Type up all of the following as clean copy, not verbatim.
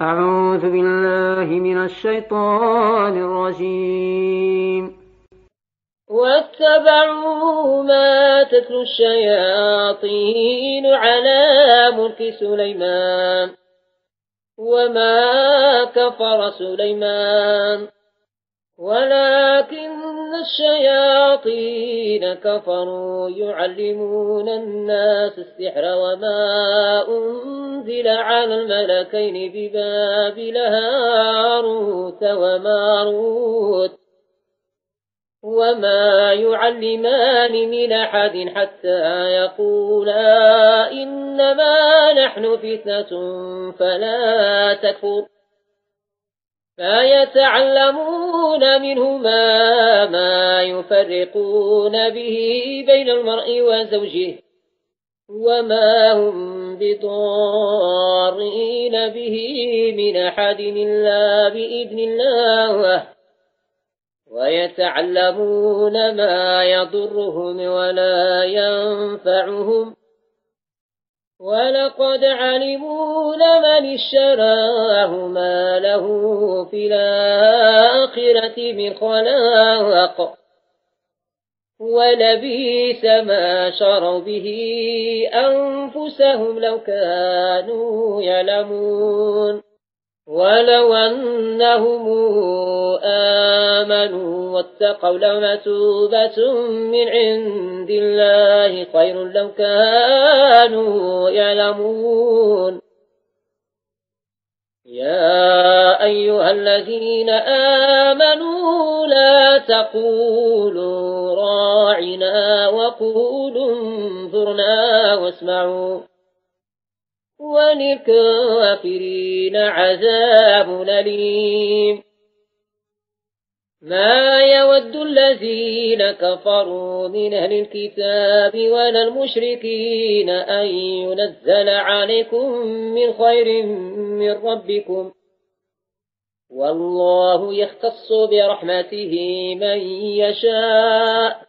أعوذ بالله من الشيطان الرجيم. واتبعوا ما تتلو الشياطين على ملك سليمان وما كفر سليمان ولكن الشياطين كفروا يعلمون الناس السحر وما أنزل على الملكين ببابل هاروت وماروت وما يعلمان من أحد حتى يقولا إنما نحن فتنة فلا تكفر فيتعلمون منهما ما يفرقون به بين المرء وزوجه وما هم بضارين به من أحد إلا بإذن الله ويتعلمون ما يضرهم ولا ينفعهم ولقد علموا لمن اشتراه ما له في الآخرة من خلاق ولبئس ما شروا به أنفسهم لو كانوا يعلمون ولو أنهم آمنوا واتقوا لمثوبة من عند الله خير لو كانوا يعلمون يا أيها الذين آمنوا لا تقولوا راعنا وقولوا انظرنا واسمعوا وللكافرين عذاب أليم ما يود الذين كفروا من أهل الكتاب ولا المشركين أن ينزل عليكم من خير من ربكم والله يختص برحمته من يشاء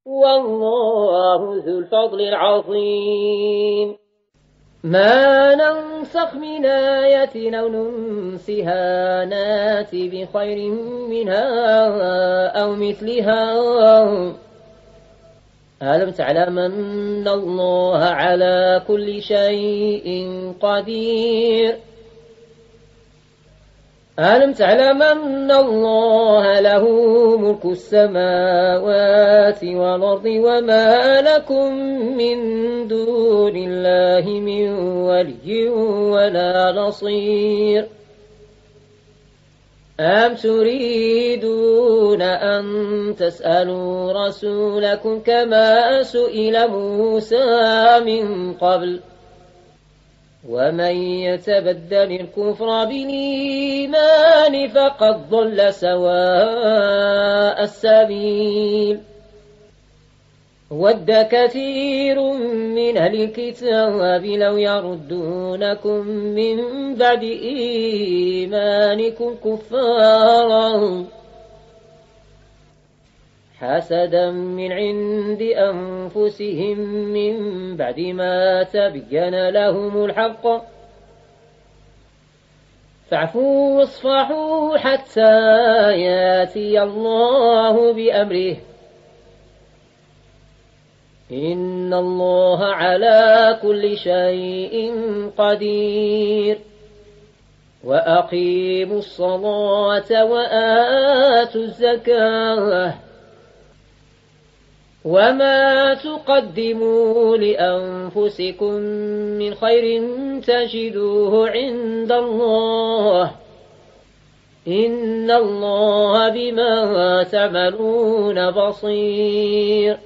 والله ذو الفضل العظيم ما ننسخ من آية أو ننسها نات بخير منها أو مثلها ألم تعلم أن الله على كل شيء قدير ألم تعلم أن الله له ملك السماوات والأرض وما لكم من دون الله من ولي ولا نصير أم تريدون أن تسألوا رسولكم كما سئل موسى من قبل ومن يتبدل الكفر بالإيمان فقد ضل سواء السبيل ود كثير من أهل الكتاب لو يردونكم من بعد إيمانكم كفارا حسدا من عند أنفسهم من بعد ما تبين لهم الحق فاعفوا واصفحوا حتى ياتي الله بأمره إن الله على كل شيء قدير وأقيموا الصلاة وآتوا الزكاة وما تقدموا لأنفسكم من خير تجدوه عند الله إن الله بما تعملون بصير